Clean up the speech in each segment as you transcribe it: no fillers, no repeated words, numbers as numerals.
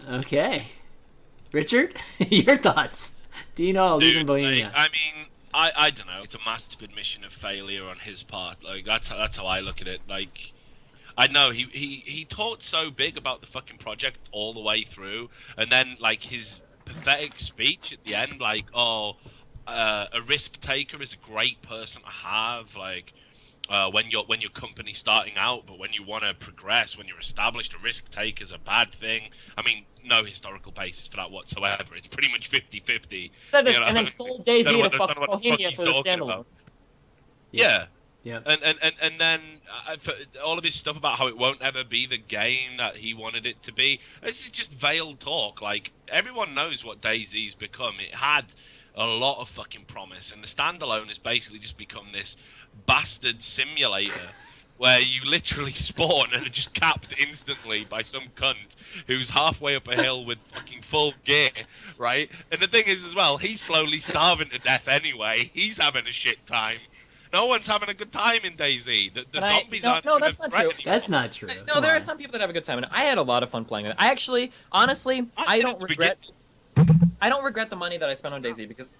Okay. Richard, your thoughts? Dino losing Dude, Bohemia. I mean, I don't know. It's a massive admission of failure on his part. Like that's how I look at it. Like I know he talked so big about the fucking project all the way through, and then like his pathetic speech at the end, like, oh, a risk taker is a great person to have. Like when your company's starting out, but when you want to progress, when you're established, a risk taker is a bad thing. I mean, no historical basis for that whatsoever. It's pretty much 50-50. You know, And then sold don't know DayZ to what, don't know fucking what the fuck Bohemia he's for the talking standalone. about. Yeah. Yeah. And then for all of his stuff about how it won't ever be the game that he wanted it to be. This is just veiled talk. Like everyone knows what DayZ's become. It had a lot of fucking promise, and the standalone has basically just become this bastard simulator where you literally spawn and are just capped instantly by some cunt who's halfway up a hill with fucking full gear, right? And the thing is as well, he's slowly starving to death anyway. He's having a shit time. No one's having a good time in DayZ. The zombies aren't. No, that's not true. That's not true. No, there are some people that have a good time, and I had a lot of fun playing it. I actually, honestly, I don't regret the money that I spent on DayZ because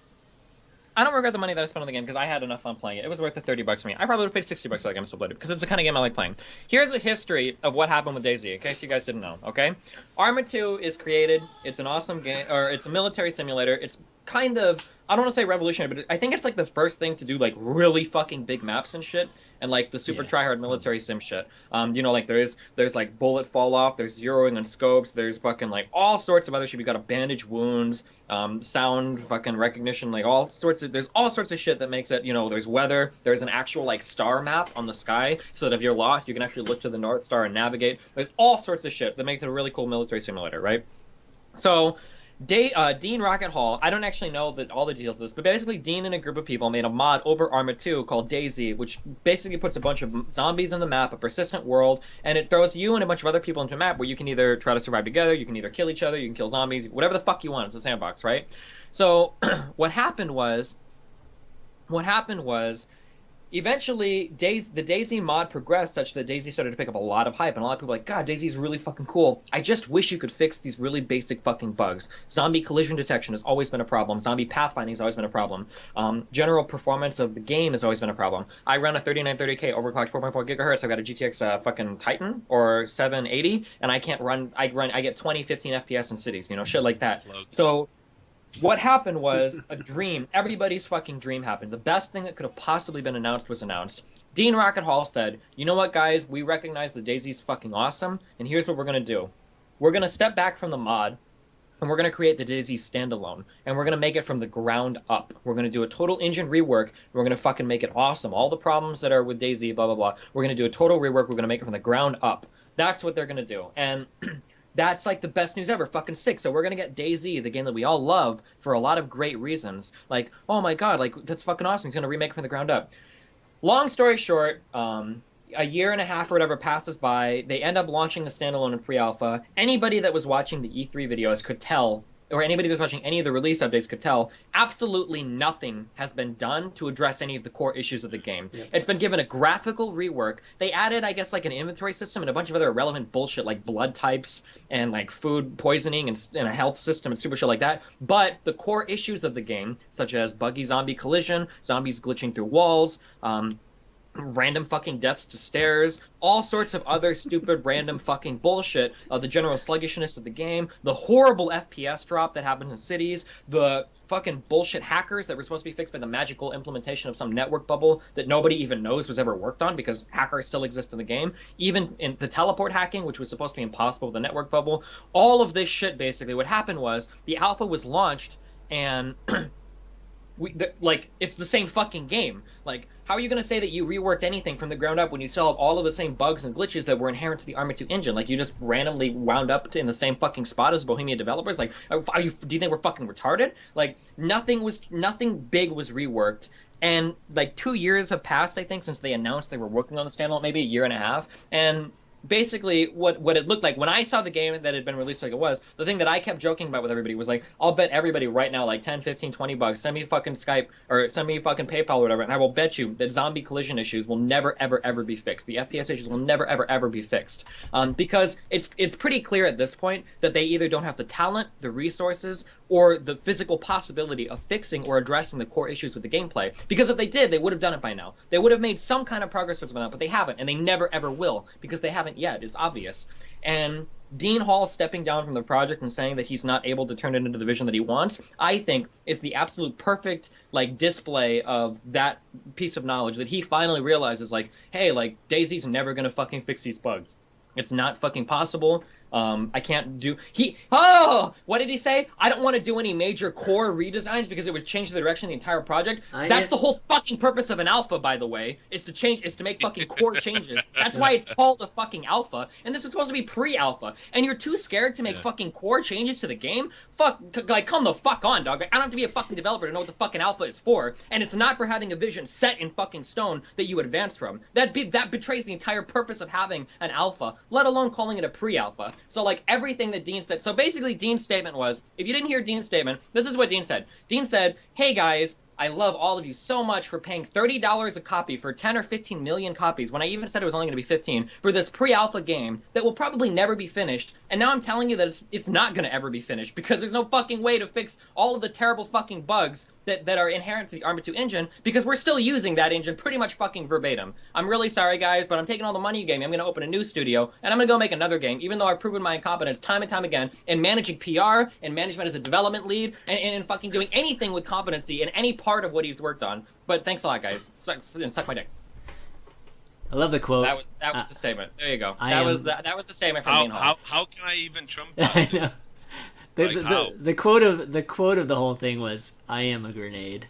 I don't regret the money that I spent on the game because I had enough fun playing it. It was worth the $30 for me. I probably would have paid $60 for that game and still played it because it's the kind of game I like playing. Here's a history of what happened with DayZ, in case you guys didn't know, okay? Arma 2 is created. It's an awesome game, or it's a military simulator. It's kind of, I don't want to say revolutionary, but I think it's like the first thing to do like really fucking big maps and shit, and like the super tryhard military sim shit. You know, like there's like bullet fall off, there's zeroing on scopes, there's fucking like all sorts of other shit. You got to bandage wounds, sound fucking recognition, like all sorts of, there's all sorts of shit that makes it, you know, there's weather, there's an actual like star map on the sky so that if you're lost, you can actually look to the North Star and navigate. There's all sorts of shit that makes it a really cool military simulator, right? So Dean Rocket Hall, I don't actually know all the details of this, but basically Dean and a group of people made a mod over Arma 2 called DayZ, which basically puts a bunch of zombies in the map, a persistent world, and it throws you and a bunch of other people into a map where you can either try to survive together, you can either kill each other, you can kill zombies, whatever the fuck you want. It's a sandbox, right? So what happened was eventually, the DayZ mod progressed such that DayZ started to pick up a lot of hype, and a lot of people were like, God, DayZ's really fucking cool. I just wish you could fix these really basic fucking bugs. Zombie collision detection has always been a problem. Zombie pathfinding has always been a problem. General performance of the game has always been a problem. I run a 3930K overclocked 4.4 gigahertz. I've got a GTX fucking Titan or 780, and I can't run. I get 20, 15 FPS in cities, you know, shit like that. So what happened was a dream. Everybody's fucking dream happened. The best thing that could have possibly been announced was announced. Dean Rocket Hall said, you know what, guys? We recognize that DayZ's fucking awesome, and here's what we're going to do. We're going to step back from the mod, and we're going to create the DayZ standalone, and we're going to make it from the ground up. We're going to do a total engine rework, and we're going to fucking make it awesome. All the problems that are with DayZ, blah, blah, blah. We're going to do a total rework. We're going to make it from the ground up. That's what they're going to do. And that's like the best news ever. Fucking sick. So we're gonna get DayZ, the game that we all love, for a lot of great reasons. Like, oh my god, like that's fucking awesome. He's gonna remake it from the ground up. Long story short, a year and a half or whatever passes by. They end up launching the standalone in pre-alpha. Anybody that was watching the E3 videos could tell, or anybody who's watching any of the release updates could tell, absolutely nothing has been done to address any of the core issues of the game. Yep. It's been given a graphical rework. They added, I guess, like an inventory system and a bunch of other irrelevant bullshit like blood types and like food poisoning and a health system and stupid shit like that. But the core issues of the game, such as buggy zombie collision, zombies glitching through walls, random fucking deaths to stairs, all sorts of other stupid random fucking bullshit, the general sluggishness of the game, the horrible FPS drop that happens in cities, the fucking bullshit hackers that were supposed to be fixed by the magical implementation of some network bubble that nobody even knows was ever worked on because hackers still exist in the game, even in the teleport hacking, which was supposed to be impossible with the network bubble. All of this shit, basically, what happened was the alpha was launched and it's the same fucking game. Like, how are you going to say that you reworked anything from the ground up when you still have all of the same bugs and glitches that were inherent to the Arma 2 engine? Like, you just randomly wound up in the same fucking spot as Bohemia developers? Like, do you think we're fucking retarded? Like, nothing big was reworked. And, like, 2 years have passed, I think, since they announced they were working on the standalone, maybe a year and a half. And basically what it looked like when I saw the game that had been released like it was, the thing that I kept joking about with everybody was like, I'll bet everybody right now like 10, 15, 20 bucks, send me fucking Skype or send me fucking PayPal or whatever, and I will bet you that zombie collision issues will never ever ever be fixed. The FPS issues will never ever ever be fixed. Because it's pretty clear at this point that they either don't have the talent, the resources, or the physical possibility of fixing or addressing the core issues with the gameplay. Because if they did, they would have done it by now. They would have made some kind of progress towards that, but they haven't, and they never ever will, because they haven't yet. It's obvious. And Dean Hall stepping down from the project and saying that he's not able to turn it into the vision that he wants, I think is the absolute perfect like display of that piece of knowledge that he finally realizes, like, hey, like DayZ's never gonna fucking fix these bugs. It's not fucking possible. I can't do... What did he say? I don't want to do any major core redesigns because it would change the direction of the entire project. That's the whole fucking purpose of an alpha, by the way, is to make fucking core changes. That's why it's called a fucking alpha, and this was supposed to be pre-alpha. And you're too scared to make fucking core changes to the game? Like, come the fuck on, dog. Like, I don't have to be a fucking developer to know what the fucking alpha is for, and it's not for having a vision set in fucking stone that you advance from. That betrays the entire purpose of having an alpha, let alone calling it a pre-alpha. So, like, everything that Dean said... So, basically, Dean's statement was... If you didn't hear Dean's statement, this is what Dean said. Dean said, hey, guys, I love all of you so much for paying $30 a copy for 10 or 15 million copies, when I even said it was only going to be 15, for this pre-alpha game that will probably never be finished. And now I'm telling you that it's not going to ever be finished, because there's no fucking way to fix all of the terrible fucking bugs that are inherent to the Arma 2 engine, because we're still using that engine pretty much fucking verbatim. I'm really sorry, guys, but I'm taking all the money you gave me. I'm going to open a new studio, and I'm going to go make another game, even though I've proven my incompetence time and time again in managing PR and management as a development lead and fucking doing anything with competency in any part of what he's worked on. But thanks a lot, guys. Suck my dick. I love the quote. That was the statement. There you go. That was the statement from Dean Hall. How can I even trump I that? know. The quote of the whole thing was, "I am a grenade."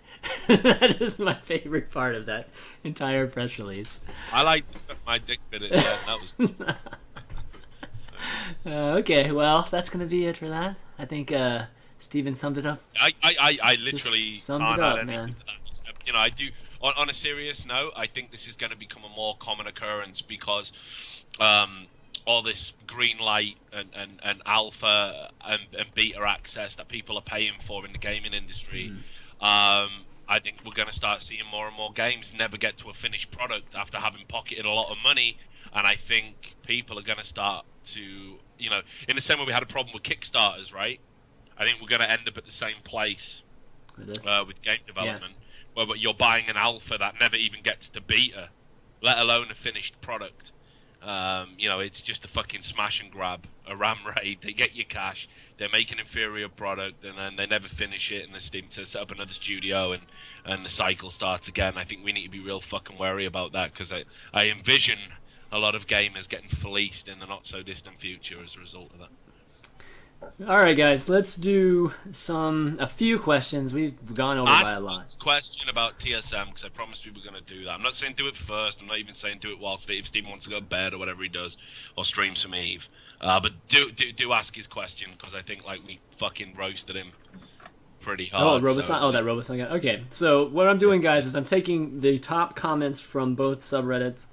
That is my favorite part of that entire press release. I like to suck my dick bit at the end. That was... Okay, well, that's gonna be it for that. I think Steven summed it up. I literally Just summed can't it up, add anything man. to that, except, I do... On a serious note, I think this is going to become a more common occurrence, because all this green light and alpha and beta access that people are paying for in the gaming industry, I think we're going to start seeing more and more games never get to a finished product after having pocketed a lot of money. And I think people are going to start to, in the same way we had a problem with Kickstarters, right? I think we're going to end up at the same place with game development, where you're buying an alpha that never even gets to beta, let alone a finished product. It's just a fucking smash and grab, a ram raid. They get your cash, they make an inferior product, and then they never finish it, and the Steam says set up another studio, and the cycle starts again. I think we need to be real fucking wary about that, because I envision a lot of gamers getting fleeced in the not so distant future as a result of that. All right, guys, let's do a few questions. We've gone over by a lot. Ask question about TSM, because I promised we were going to do that. I'm not saying do it first. I'm not even saying do it while Steve wants to go to bed or whatever he does, or stream some Eve. But do ask his question, because I think we fucking roasted him pretty hard. That Roboson guy. Okay, so what I'm doing, guys, is I'm taking the top comments from both subreddits,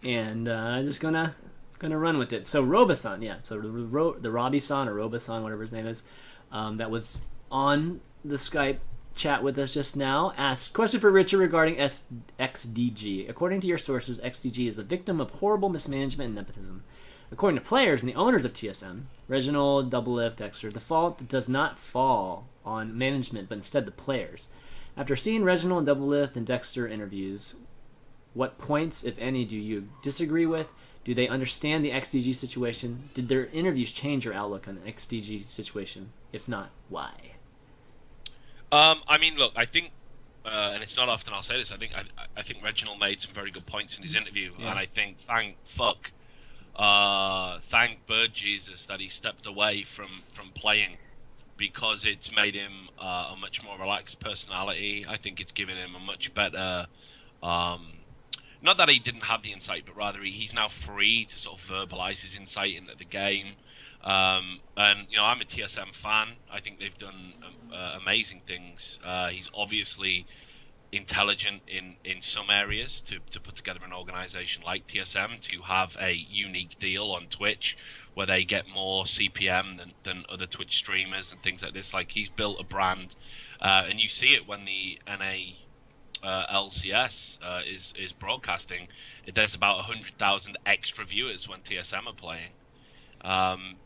and I'm just gonna run with it. So Roboson, so the Robbie-san or Roboson, whatever his name is, that was on the Skype chat with us just now, asks, question for Richard regarding XDG. According to your sources, XDG is the victim of horrible mismanagement and nepotism. According to players and the owners of TSM, Reginald, Doublelift, Dexter, the fault does not fall on management, but instead the players. After seeing Reginald and Doublelift and Dexter interviews, what points, if any, do you disagree with? Do they understand the XDG situation? Did their interviews change your outlook on the XDG situation? If not, why? Look, I think, and it's not often I'll say this, I think Reginald made some very good points in his interview, and I think thank bird Jesus that he stepped away from playing, because it's made him a much more relaxed personality. I think it's given him a much better... not that he didn't have the insight, but rather he's now free to sort of verbalize his insight into the game. And I'm a TSM fan. I think they've done amazing things. He's obviously intelligent in some areas to put together an organization like TSM to have a unique deal on Twitch where they get more CPM than other Twitch streamers and things like this. Like, he's built a brand, and you see it when the NA LCS is broadcasting. There's about 100,000 extra viewers when TSM are playing.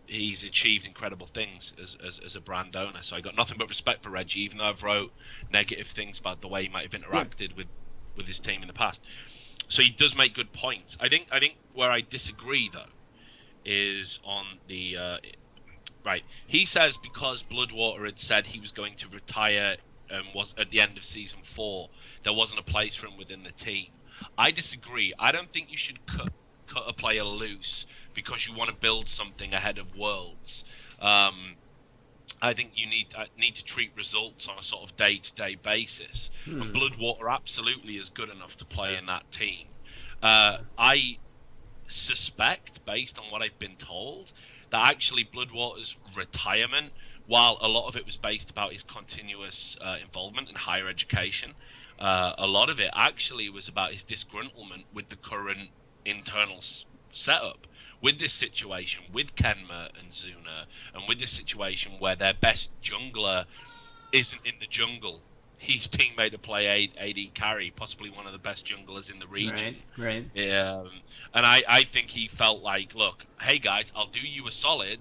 He's achieved incredible things as a brand owner. So I got nothing but respect for Reggie, even though I've wrote negative things about the way he might have interacted with his team in the past. So he does make good points. I think where I disagree though is on the right. He says because Bloodwater had said he was going to retire was at the end of season 4, there wasn't a place for him within the team. I disagree. I don't think you should cut a player loose because you want to build something ahead of Worlds. I think you need to treat results on a sort of day-to-day basis. And Bloodwater absolutely is good enough to play in that team. I suspect, based on what I've been told, that actually Bloodwater's retirement, while a lot of it was based about his continuous involvement in higher education, a lot of it actually was about his disgruntlement with the current internal setup, with this situation with Kenma and Zuna, and with this situation where their best jungler isn't in the jungle. He's being made to play AD carry, possibly one of the best junglers in the region. Right. And I think he felt like, look, hey guys, I'll do you a solid,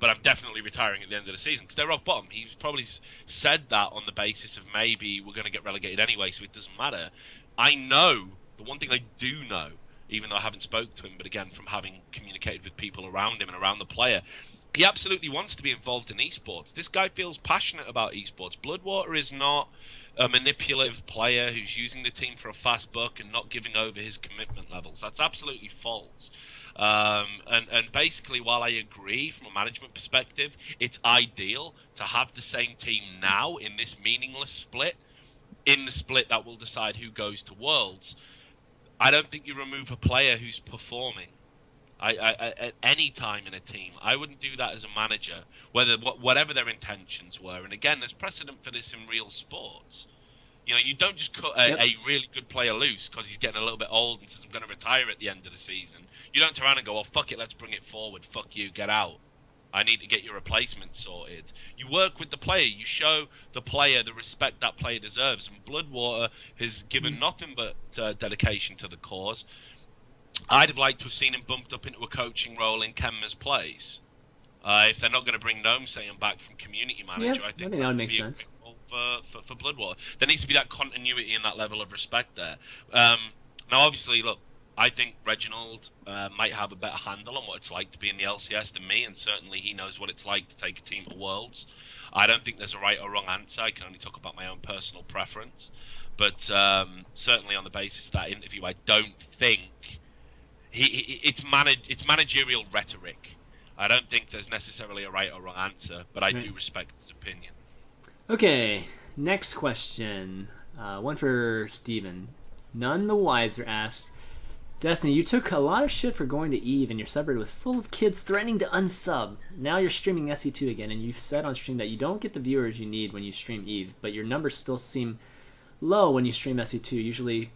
but I'm definitely retiring at the end of the season because they're rock bottom. He's probably said that on the basis of maybe we're going to get relegated anyway, so it doesn't matter. I know, the one thing I do know, even though I haven't spoke to him, but again, from having communicated with people around him and around the player, he absolutely wants to be involved in esports. This guy feels passionate about esports. Bloodwater is not a manipulative player who's using the team for a fast buck and not giving over his commitment levels. That's absolutely false. And basically, while I agree from a management perspective, it's ideal to have the same team now in this meaningless split, in the split that will decide who goes to Worlds. I don't think you remove a player who's performing. At any time in a team, I wouldn't do that as a manager, whatever their intentions were. And again, there's precedent for this in real sports. You know, you don't just cut a really good player loose because he's getting a little bit old and says, I'm going to retire at the end of the season. You don't turn around and go, well, fuck it, let's bring it forward. Fuck you, get out. I need to get your replacement sorted. You work with the player. You show the player the respect that player deserves. And Bloodwater has given nothing but dedication to the cause. I'd have liked to have seen him bumped up into a coaching role in Kenma's place. If they're not going to bring Gnome Saying back from community manager, I think that would make sense. For Bloodwater, there needs to be that continuity and that level of respect there. Now, obviously, look, I think Reginald might have a better handle on what it's like to be in the LCS than me, and certainly he knows what it's like to take a team to Worlds. I don't think there's a right or wrong answer. I can only talk about my own personal preference. But certainly on the basis of that interview, I don't think it's managerial rhetoric. I don't think there's necessarily a right or wrong answer, but I do respect his opinion. Okay, next question. One for Steven. None the Wiser asked, Destiny, you took a lot of shit for going to EVE, and your subreddit was full of kids threatening to unsub. Now you're streaming SE2 again, and you've said on stream that you don't get the viewers you need when you stream EVE, but your numbers still seem low when you stream SE2, usually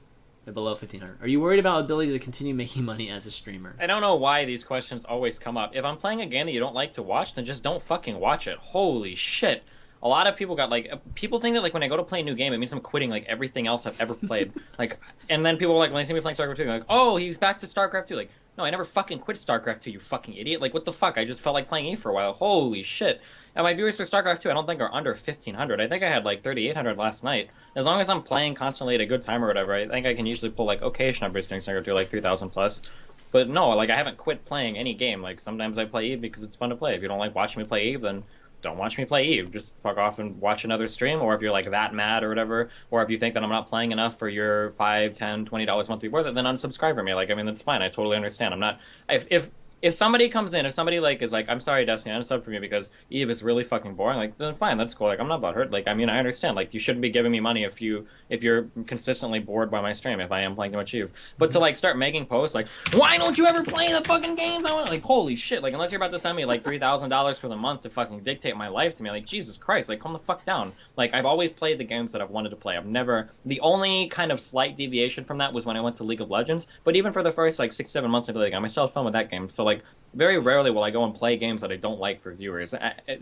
below 1,500. Are you worried about ability to continue making money as a streamer? I don't know why these questions always come up. If I'm playing a game that you don't like to watch, then just don't fucking watch it. Holy shit. A lot of people got, like, people think that, like, when I go to play a new game, it means I'm quitting, like, everything else I've ever played. Like, and then people are like, when they see me playing StarCraft 2, they're like, oh, he's back to StarCraft 2. Like, no, I never fucking quit StarCraft 2, you fucking idiot. Like, what the fuck? I just felt like playing EVE for a while. Holy shit. And my viewers for StarCraft 2, I don't think are under 1,500. I think I had, like, 3,800 last night. As long as I'm playing constantly at a good time or whatever, I think I can usually pull, like, okay-ish numbers during StarCraft 2, like 3,000 plus. But no, like, I haven't quit playing any game. Like, sometimes I play EVE because it's fun to play. If you don't like watching me play EVE, then don't watch me play EVE. Just fuck off and watch another stream, or if you're like that mad or whatever, or if you think that I'm not playing enough for your $5, $10, $20 a month to be worth it, then unsubscribe from me. Like, I mean, that's fine. I totally understand. I'm not. If if somebody comes in, if somebody like is like, I'm sorry, Destiny, unsub for me because Eve is really fucking boring, like then fine, that's cool. Like I'm not butthurt. Like I mean, I understand. Like you shouldn't be giving me money if you're consistently bored by my stream if I am playing too much Eve. But to like start making posts like, why don't you ever play the fucking games I want? Like holy shit. Like unless you're about to send me like $3,000 for the month to fucking dictate my life to me, like Jesus Christ, like calm the fuck down. Like I've always played the games that I've wanted to play. I've never. The only kind of slight deviation from that was when I went to League of Legends. But even for the first like 6-7 months into the game, I still had fun with that game. So like very rarely will I go and play games that I don't like for viewers.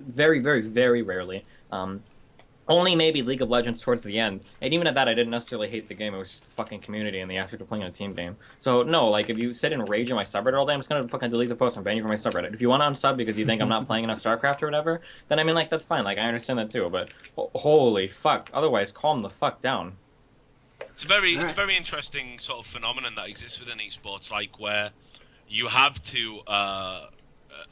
Very, very, very rarely. Only maybe League of Legends towards the end. And even at that, I didn't necessarily hate the game. It was just the fucking community and the aspect of playing a team game. So, no, like, if you sit and rage in my subreddit all day, I'm just gonna fucking delete the post and ban you from my subreddit. If you want to unsub because you think I'm not playing enough StarCraft or whatever, then, I mean, like, that's fine. Like, I understand that too. But, holy fuck. Otherwise, calm the fuck down. It's a very interesting sort of phenomenon that exists within esports, like, where you have to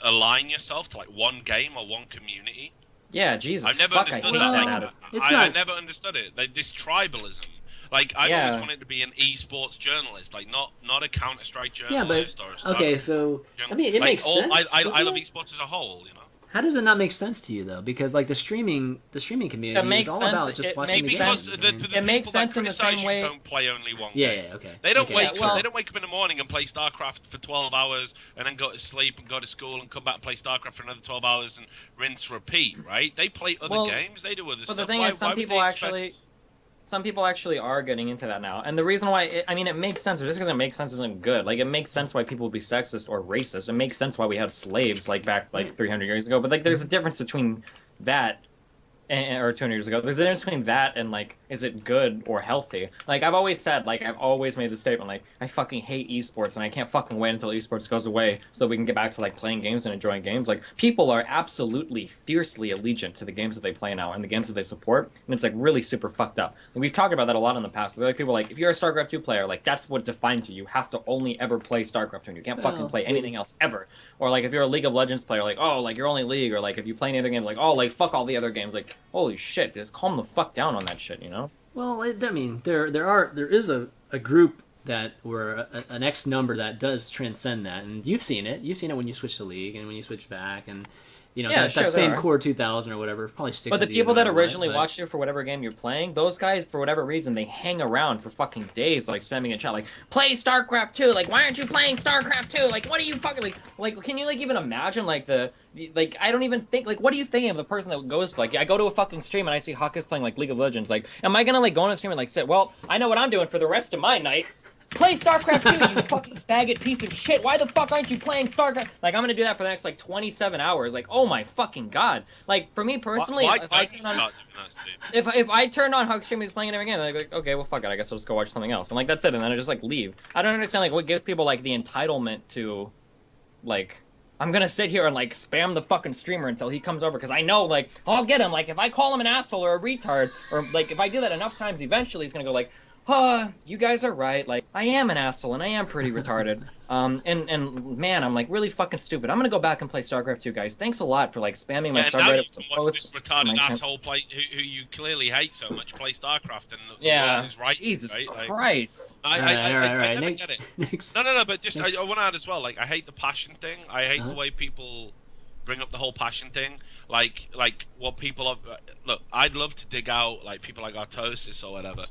align yourself to, like, one game or one community. Yeah, Jesus. I've never understood that. I never understood it. Like, this tribalism. Like, I always wanted to be an esports journalist, like not a Counter-Strike journalist or a okay, so I mean, it like, makes sense. I love esports as a whole, you know. How does it not make sense to you though? Because like the streaming community is all about just watching the games. It makes sense in the same way. Don't play only one game. Yeah, okay. They don't wake up in the morning and play StarCraft for 12 hours and then go to sleep and go to school and come back and play StarCraft for another 12 hours and rinse repeat, right? They play other games. They do other stuff. But the thing is, some people actually are getting into that now. And the reason why, it makes sense. But just because it makes sense isn't good. Like, it makes sense why people would be sexist or racist. It makes sense why we had slaves, like, back, 300 years ago. But, like, there's a difference between that or 200 years ago. There's a difference between that and, like, is it good or healthy? Like, I've always said, like, I've always made the statement, like, I fucking hate esports, and I can't fucking wait until esports goes away so we can get back to, like, playing games and enjoying games. Like, people are absolutely fiercely allegiant to the games that they play now and the games that they support, and it's, like, really super fucked up. And we've talked about that a lot in the past. Like, people are like, if you're a StarCraft 2 player, like, that's what defines you. You have to only ever play StarCraft 2, and you can't fucking play anything else ever. Or, like, if you're a League of Legends player, like, oh, like, you're only League, or, like, if you play any other games, like, oh, like, fuck all the other games. Like, holy shit, just calm the fuck down on that shit, you know? Well, I mean, there is a group that were an X number that does transcend that, and you've seen it. You've seen it when you switch to League and when you switch back, and you know that same core 2000 or whatever probably sticks. But the with you people no that matter originally what, watched you for whatever game you're playing, those guys for whatever reason they hang around for fucking days, like spamming in chat, like play StarCraft 2. Like why aren't you playing StarCraft 2? Like what are you fucking like? Can you like even imagine like like I don't even think like what are you thinking of the person that goes like I go to a fucking stream and I see Huckus playing like League of Legends, like am I gonna like go on a stream and like sit? Well, I know what I'm doing for the rest of my night. Play StarCraft 2, you fucking faggot piece of shit. Why the fuck aren't you playing StarCraft? Like, I'm gonna do that for the next, like, 27 hours. Like, oh my fucking god. Like, for me personally, if I turn on Huck's stream, he's playing it again, I'm like, okay, well, fuck it. I guess I'll just go watch something else. And, like, that's it. And then I just, like, leave. I don't understand, like, what gives people, like, the entitlement to, like, I'm gonna sit here and, like, spam the fucking streamer until he comes over, because I know, like, I'll get him. Like, if I call him an asshole or a retard, or, like, if I do that enough times, eventually he's gonna go, like, you guys are right. Like, I am an asshole, and I am pretty retarded. And man, I'm, like, really fucking stupid. I'm gonna go back and play StarCraft 2, guys. Thanks a lot for, like, spamming my subreddit with posts. This retarded asshole play, who you clearly hate so much play StarCraft, and the world is right. Jesus right? Christ. I never get it. No, but just, I want to add as well, like, I hate the passion thing. I hate the way people bring up the whole passion thing. Like what people are... Look, I'd love to dig out, like, people like Artosis or whatever.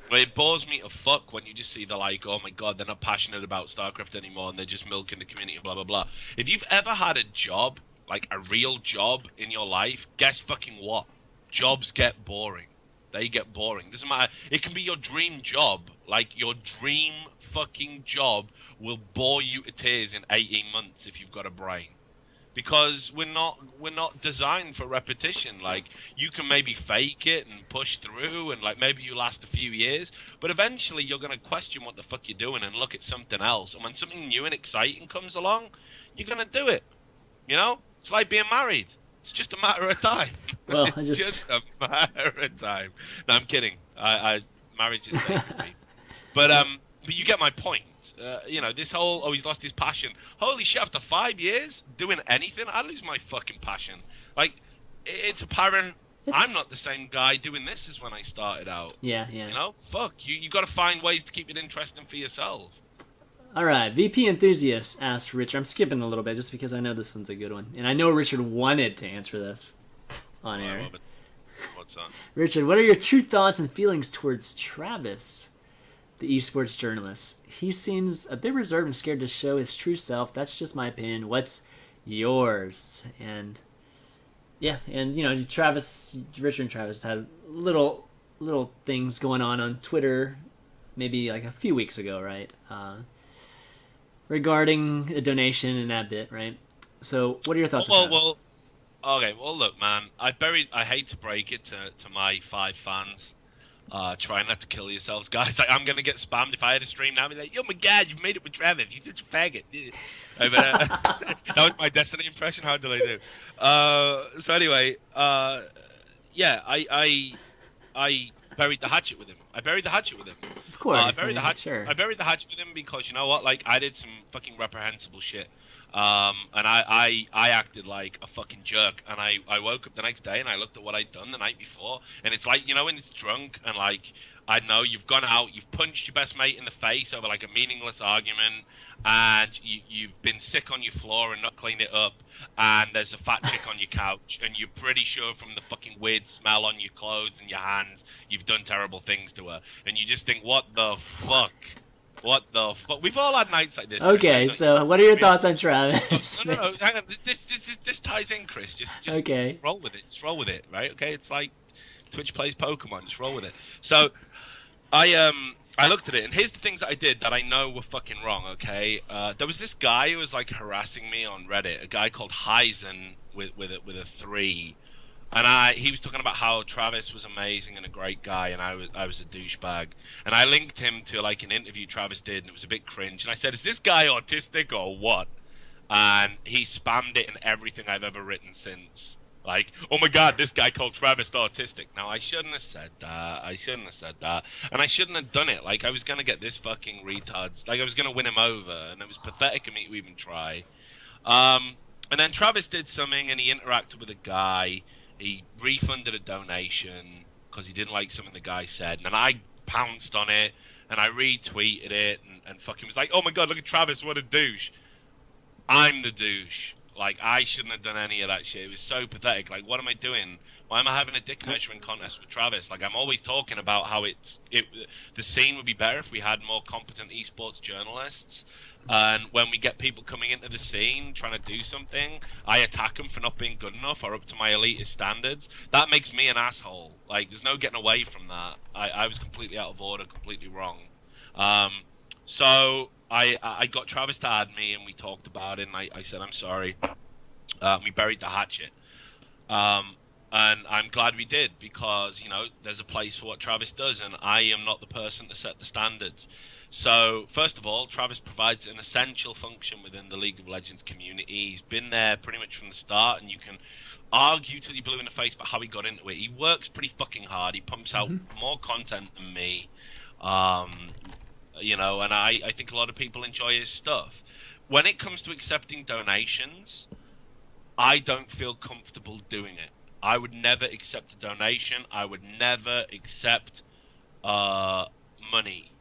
But it bores me to fuck when you just see they're like, oh my god, they're not passionate about StarCraft anymore and they're just milking the community and blah, blah, blah. If you've ever had a job, like a real job in your life, guess fucking what? Jobs get boring. They get boring. Doesn't matter. It can be your dream job. Like, your dream fucking job will bore you to tears in 18 months if you've got a brain. Because we're not designed for repetition. Like, you can maybe fake it and push through and like maybe you last a few years, but eventually you're gonna question what the fuck you're doing and look at something else. And when something new and exciting comes along, you're gonna do it. You know? It's like being married. It's just a matter of time. Well, it's just a matter of time. No, I'm kidding. Marriage is sacred. But you get my point. You know, this whole, oh, he's lost his passion. Holy shit, after 5 years doing anything, I lose my fucking passion. Like, it's apparent I'm not the same guy doing this as when I started out. Yeah. You know, fuck, you got to find ways to keep it interesting for yourself. All right, VP Enthusiast asked Richard. I'm skipping a little bit just because I know this one's a good one. And I know Richard wanted to answer this on air. What's up? Richard, what are your true thoughts and feelings towards Travis, the esports journalist? He seems a bit reserved and scared to show his true self. That's just my opinion. What's yours? And yeah, and Richard and Travis had little things going on Twitter maybe like a few weeks ago, right? Regarding a donation and that bit, right? So what are your thoughts on Travis? Okay, well, look, man, I hate to break it to my 5 fans. Try not to kill yourselves, guys. Like, I'm going to get spammed if I had a stream now. I'd be like, oh my god, you made it with Travis. You're such a faggot. That was my Destiny impression. How did I do? So anyway, yeah, I buried the hatchet with him. Of course. I buried the hatchet. Sure. I buried the hatchet with him because, you know what? Like, I did some fucking reprehensible shit. And I acted like a fucking jerk, and I woke up the next day and I looked at what I'd done the night before, and it's like, you know, when it's drunk and like, I know you've gone out, you've punched your best mate in the face over like a meaningless argument, and you've been sick on your floor and not cleaned it up, and there's a fat chick on your couch, and you're pretty sure from the fucking weird smell on your clothes and your hands, you've done terrible things to her, and you just think, what the fuck? What the fuck? We've all had nights like this. Okay, so what are your thoughts on Travis? No, hang on. This ties in, Chris. Just okay. Roll with it. Just roll with it, right? Okay, it's like Twitch plays Pokemon. Just roll with it. So, I looked at it, and here's the things that I did that I know were fucking wrong. Okay, there was this guy who was like harassing me on Reddit. A guy called Heisen with a 3. And he was talking about how Travis was amazing and a great guy, and I was a douchebag. And I linked him to like an interview Travis did, and it was a bit cringe. And I said, "Is this guy autistic or what?" And he spammed it in everything I've ever written since. Like, "Oh my God, this guy called Travis autistic." Now I shouldn't have said that. And I shouldn't have done it. Like, I was gonna get this fucking retard. Like, I was gonna win him over, and it was pathetic of me to even try. And then Travis did something, and he interacted with a guy. He refunded a donation because he didn't like something the guy said, and then I pounced on it and I retweeted it and fucking was like, "Oh my god, look at Travis, what a douche." I'm the douche. Like, I shouldn't have done any of that shit. It was so pathetic. Like, what am I doing? Why am I having a dick measuring contest with Travis? Like, I'm always talking about how the scene would be better if we had more competent esports journalists. And when we get people coming into the scene trying to do something, I attack them for not being good enough or up to my elitist standards. That makes me an asshole. Like, there's no getting away from that. I was completely out of order, completely wrong. So I got Travis to add me, and we talked about it, and I said, "I'm sorry." We buried the hatchet. And I'm glad we did, because, you know, there's a place for what Travis does, and I am not the person to set the standards. So, first of all, Travis provides an essential function within the League of Legends community. He's been there pretty much from the start, and you can argue till you're blue in the face about how he got into it. He works pretty fucking hard. He pumps out more content than me. You know, and I think a lot of people enjoy his stuff. When it comes to accepting donations, I don't feel comfortable doing it. I would never accept a donation. I would never accept money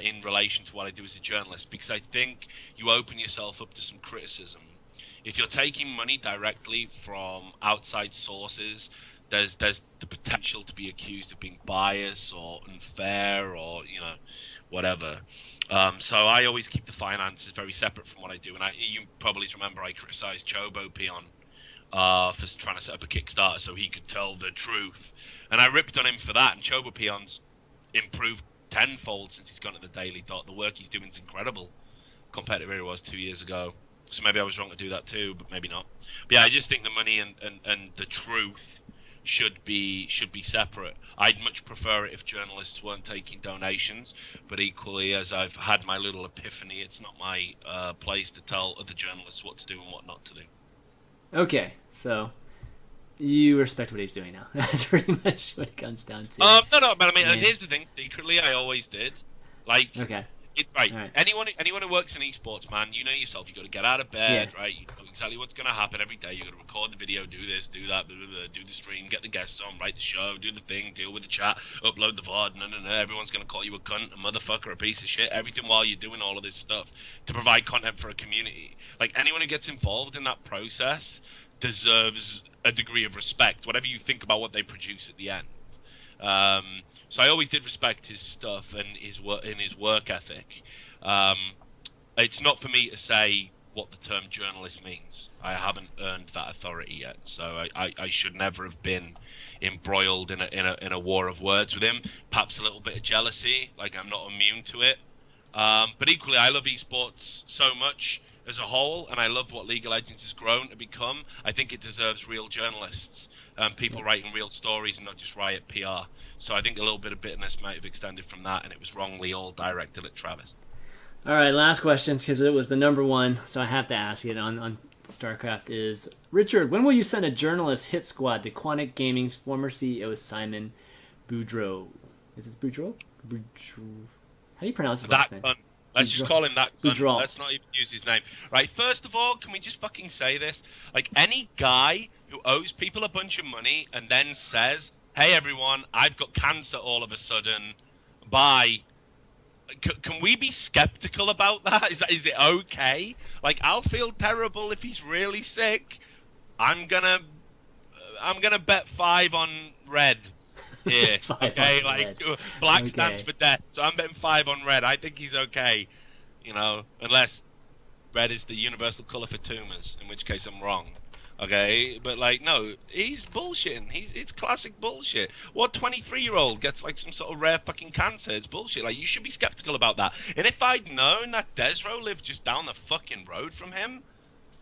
in relation to what I do as a journalist, because I think you open yourself up to some criticism. If you're taking money directly from outside sources, there's the potential to be accused of being biased or unfair or, you know, whatever. So I always keep the finances very separate from what I do. And you probably remember I criticized Chobo Peon for trying to set up a Kickstarter so he could tell the truth. And I ripped on him for that. And Chobo Peon's improved tenfold since he's gone to the Daily Dot. The work he's doing is incredible compared to where he was 2 years ago. So maybe I was wrong to do that too, but maybe not. But yeah, I just think the money and the truth should be separate. I'd much prefer it if journalists weren't taking donations, but equally, as I've had my little epiphany, it's not my place to tell other journalists what to do and what not to do. Okay, so you respect what he's doing now. That's pretty much what it comes down to. No, but I mean, here's the thing. Secretly, I always did. Like, okay. It's right. All right. Anyone who works in esports, man, you know yourself. You got to get out of bed, right? You know exactly what's going to happen every day. You got to record the video, do this, do that, blah, blah, blah, do the stream, get the guests on, write the show, do the thing, deal with the chat, upload the VOD. No. Everyone's going to call you a cunt, a motherfucker, a piece of shit. Everything while you're doing all of this stuff to provide content for a community. Like anyone who gets involved in that process deserves a degree of respect, whatever you think about what they produce at the end. So I always did respect his stuff and his work ethic. It's not for me to say what the term journalist means. I haven't earned that authority yet, so I should never have been embroiled in a war of words with him. Perhaps a little bit of jealousy, like I'm not immune to it. But equally, I love esports so much as a whole, and I love what League of Legends has grown to become. I think it deserves real journalists, people writing real stories and not just riot PR. So I think a little bit of bitterness might have extended from that, and it was wrongly all directed at Travis. All right, last questions, because it was the number one, so I have to ask it on StarCraft is, Richard, when will you send a journalist hit squad to Quantic Gaming's former CEO Simon Boudreau? Is it Boudreau? How do you pronounce his last name? Let's just call him that cunt. Boudreau. Let's not even use his name. Right, first of all, can we just fucking say this? Like, any guy who owes people a bunch of money and then says, hey, everyone, I've got cancer all of a sudden, bye. Can we be skeptical about that? Is it okay? Like, I'll feel terrible if he's really sick. I'm gonna bet 5 on red here. Okay, like black stands for death, so I'm betting 5 on red. I think he's okay, you know, unless red is the universal color for tumors, in which case I'm wrong. Okay, but like, no, he's bullshitting. It's classic bullshit. What 23-year-old gets like some sort of rare fucking cancer? It's bullshit. Like, you should be skeptical about that. And if I'd known that Desro lived just down the fucking road from him,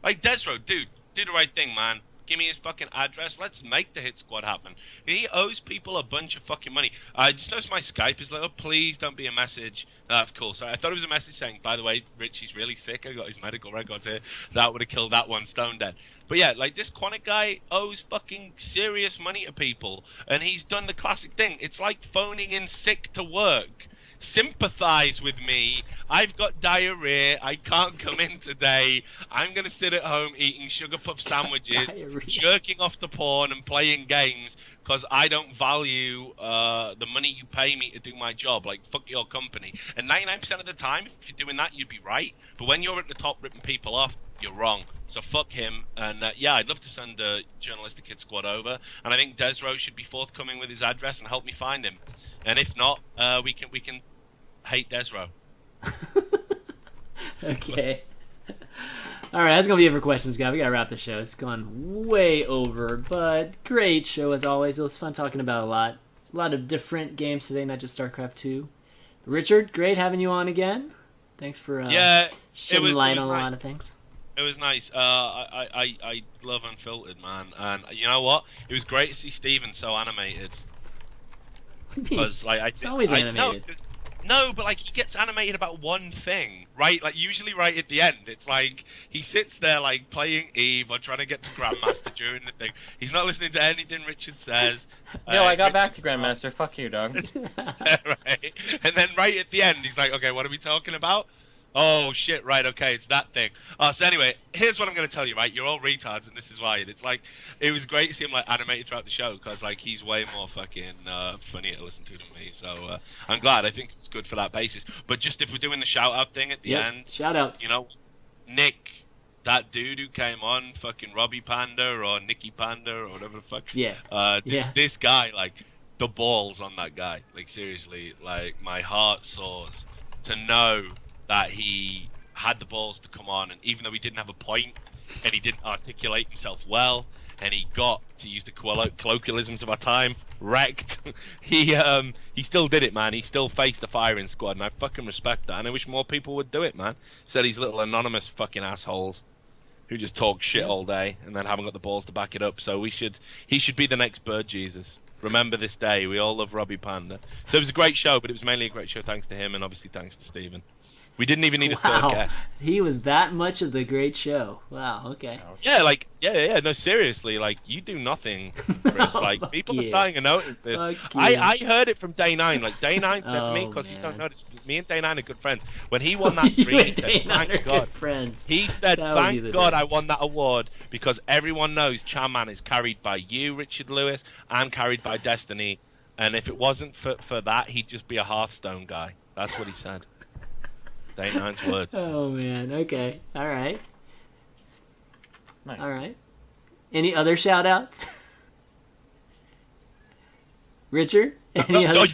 like, Desro, dude, do the right thing, man. Give me his fucking address. Let's make the hit squad happen. He owes people a bunch of fucking money. I just noticed my Skype is like, oh, please don't be a message. That's cool. So I thought it was a message saying, by the way, Richie's really sick. I got his medical records here. That would have killed that one stone dead. But yeah, like, this Quantic guy owes fucking serious money to people. And he's done the classic thing. It's like phoning in sick to work. Sympathize with me. I've got diarrhea. I can't come in today. I'm going to sit at home eating sugar puff sandwiches, jerking off to porn and playing games because I don't value the money you pay me to do my job. Like, fuck your company. And 99% of the time, if you're doing that, you'd be right. But when you're at the top ripping people off, you're wrong. So fuck him. And yeah, I'd love to send a journalistic hit squad over. And I think Desro should be forthcoming with his address and help me find him. And if not, we can hate Desro. Okay. All right, that's gonna be it for questions, guys. We gotta wrap the show. It's gone way over, but great show as always. It was fun talking about a lot of different games today, not just StarCraft 2. Richard, great having you on again. Thanks for shedding light on a lot of things. It was nice. I love Unfiltered, man, and you know what? It was great to see Steven so animated. Because like it's always animated. No, but like he gets animated about one thing, right? Like usually right at the end, it's like he sits there like playing Eve or trying to get to Grandmaster during the thing. He's not listening to anything Richard says. Yo, I got back to Grandmaster. Fuck you, dog. Right, and then right at the end, he's like, "Okay, what are we talking about?" Oh shit! Right, okay, it's that thing. So anyway, here's what I'm gonna tell you. Right, you're all retards, and this is why. And it's like, it was great to see him like animated throughout the show because like he's way more fucking funnier to listen to than me. So I'm glad. I think it's good for that basis. But just if we're doing the shout out thing at the end, shout outs. You know, Nick, that dude who came on, fucking Robbie Panda or Nicky Panda or whatever the fuck. Yeah. This guy, like, the balls on that guy. Like seriously, like my heart soars to know that he had the balls to come on, and even though he didn't have a point, and he didn't articulate himself well, and he got, to use the colloquialisms of our time, wrecked, he still did it, man. He still faced the firing squad, and I fucking respect that, and I wish more people would do it, man. Instead of these little anonymous fucking assholes who just talk shit all day and then haven't got the balls to back it up. So he should be the next Bird Jesus. Remember this day. We all love Robbie Panda. So it was a great show, but it was mainly a great show thanks to him, and obviously thanks to Steven. We didn't even need a third Wow, guest. he was that much of the great show. Wow. Okay. Yeah, like, yeah, no, seriously, like, you do nothing, Chris. Like, Fuck people are you. starting to notice this. Fuck I heard it from Day9. Like, Day9 said to me, Oh, because you don't man. notice, me and Day9 are good friends. When he won that You stream, he and said, Dana are thank good God. friends. He said, That would be the thank God day. I won that award, because everyone knows ChanManV is carried by you, Richard Lewis, and carried by Destiny. And if it wasn't for that, he'd just be a Hearthstone guy. That's what he said. Day9's words. Oh man. Okay. All right. Nice. All right. Any other shout outs? Richard? Any other? Are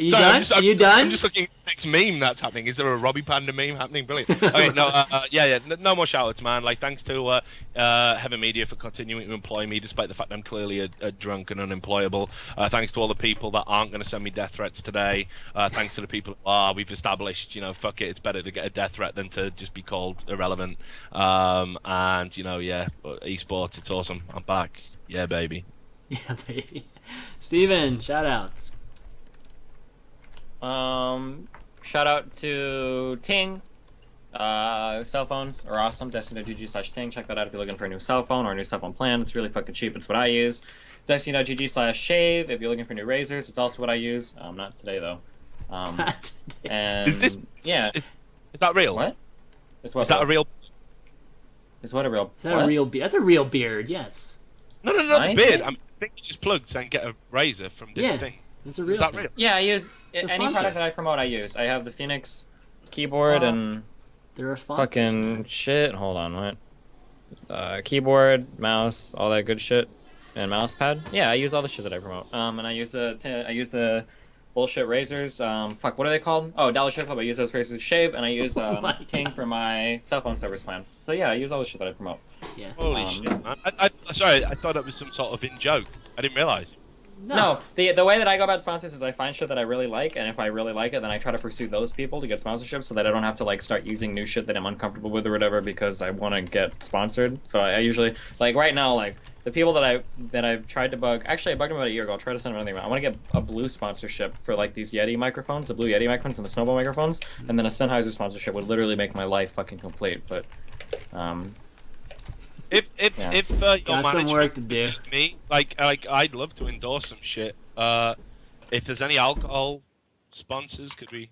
you done? Are you done? I'm just looking at the next meme that's happening. Is there a Robbie Panda meme happening? Brilliant. Okay, no, no more shout-outs, man. Like, thanks to Heaven Media for continuing to employ me, despite the fact I'm clearly a drunk and unemployable. Thanks to all the people that aren't going to send me death threats today. Thanks to the people who are. We've established, fuck it, it's better to get a death threat than to just be called irrelevant. And, yeah, esports, it's awesome. I'm back. Yeah, baby. Yeah, baby. Steven, shout outs. Shout out to Ting. Cell phones are awesome. Destiny.gg/Ting. Check that out if you're looking for a new cell phone or a new cell phone plan. It's really fucking cheap. It's what I use. Destiny.gg/Shave. If you're looking for new razors, it's also what I use. Not today though. And Is this? yeah. Is that real? What? Is that a real? Is what a real? Is that what? a real beard? That's a real beard, yes. No, not I the beard. think- I think you just plugged saying get a razor from this Yeah. thing. It's a Is real that thing. real? Yeah, I use It's a any sponsor. product that I promote. I use. I have the Phoenix keyboard and They're a sponsor. fucking shit. Hold on, what? Keyboard, mouse, all that good shit, and mouse pad. Yeah, I use all the shit that I promote. And I use the bullshit razors. What are they called? Oh, Dollar Shave Club. I use those razors to shave, and I use my Ting God. for my cell phone service plan. So yeah, I use all the shit that I promote. Yeah. Holy shit, man! Sorry, I thought that was some sort of in joke. I didn't realize. No, the way that I go about sponsors is I find shit that I really like, and if I really like it, then I try to pursue those people to get sponsorships so that I don't have to like start using new shit that I'm uncomfortable with or whatever because I want to get sponsored. So I usually like right now like the people that I've tried to bug. Actually, I bugged them about a year ago. I'll try to send them another email. I want to get a blue sponsorship for like these Yeti microphones, the blue Yeti microphones and the Snowball microphones, and then a Sennheiser sponsorship would literally make my life fucking complete. But If Yeah. your Got some management work to do. needs me, like I'd love to endorse some shit. If there's any alcohol sponsors, could we?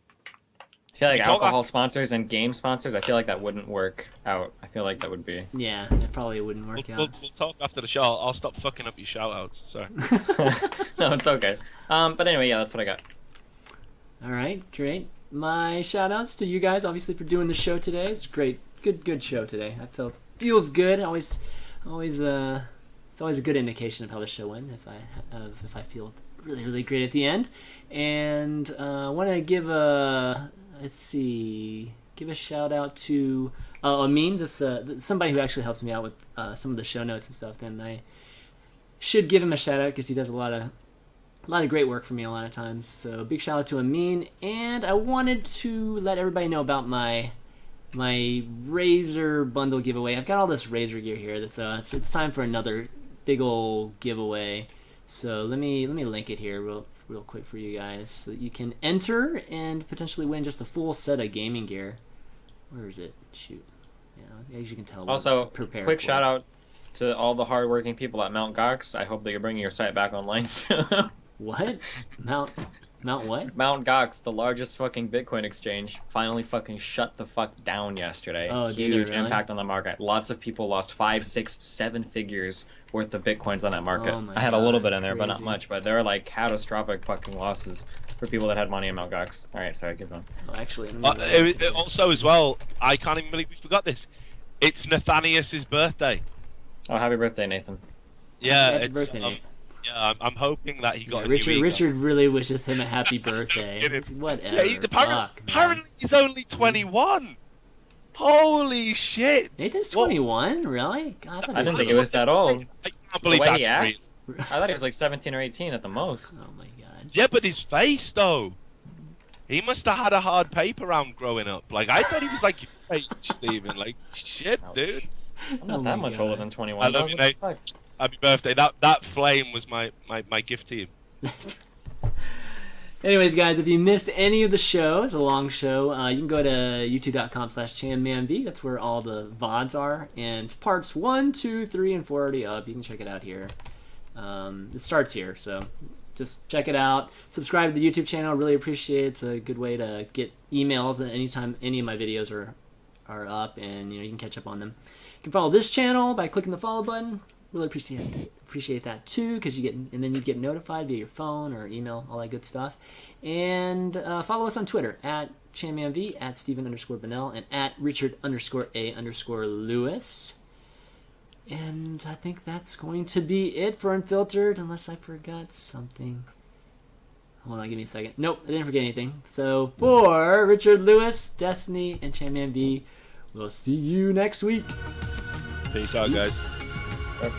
I feel like You talk- alcohol sponsors and game sponsors, I feel like that wouldn't work out. I feel like that would be. Yeah, it probably wouldn't work We'll out. talk after the show. I'll stop fucking up your shout-outs. Sorry. No, it's okay. But anyway, yeah, that's what I got. All right, great. My shout outs to you guys, obviously, for doing the show today. It's great. Good show today. I feels good. Always, it's always a good indication of how the show went if I feel really great at the end. And I want to give a shout out to Amin, somebody who actually helps me out with some of the show notes and stuff. Then I should give him a shout out because he does a lot of great work for me a lot of times. So big shout out to Amin. And I wanted to let everybody know about my Razer bundle giveaway. I've got all this Razer gear here. It's time for another big old giveaway. So let me link it here real quick for you guys so that you can enter and potentially win just a full set of gaming gear. Where is it? Shoot. Yeah, as you can tell. Also, prepared quick for shout it. out to all the hardworking people at Mount Gox. I hope that you're bringing your site back online soon. What? Mount what? Mount Gox, the largest fucking Bitcoin exchange, finally fucking shut the fuck down yesterday. Oh, did it Huge really? impact on the market. Lots of people lost 5, 6, 7 figures worth of Bitcoins on that market. Oh my I had a little God, bit in there, but not crazy. much. But there are like catastrophic fucking losses for people that had money in Mount Gox. All right, sorry, keep going. Oh, actually, let me Also, as well, I can't even believe we forgot this. It's Nathanius's birthday. Oh, happy birthday, Nathan. Yeah, Happy it's birthday, Nate. yeah. I'm hoping that he got a Richard new ego. Richard really wishes him a happy birthday. Kidding. Whatever. Yeah, apparently he's only 21. Holy shit! Nathan's What? 21, really? God, I didn't think it was that old. I can't The believe way that's he real. acts, I thought he was like 17 or 18 at the most. Oh my god. Yeah, but his face though. He must have had a hard paper round growing up. Like I thought he was like your age, Stephen. Like shit, Ouch. dude. I'm not Oh that my much God. older than 21. I love dog. you, What the Nate. fuck? Happy birthday. That flame was my gift to you. Anyways, guys, if you missed any of the show, it's a long show, you can go to youtube.com/ChanManV. That's where all the VODs are. And parts 1, 2, 3, and 4 are already up. You can check it out here. It starts here, so just check it out. Subscribe to the YouTube channel. Really appreciate it. It's a good way to get emails anytime any of my videos are up, and you can catch up on them. You can follow this channel by clicking the follow button. Really appreciate that too, because then you get notified via your phone or email, all that good stuff. And follow us on Twitter at ChanManV, at Steven_Bennell, and at Richard_A_Lewis. And I think that's going to be it for Unfiltered, unless I forgot something. Hold on, give me a second. Nope, I didn't forget anything. So for Richard Lewis, Destiny, and ChanManV, we'll see you next week. Peace out, guys. Yep.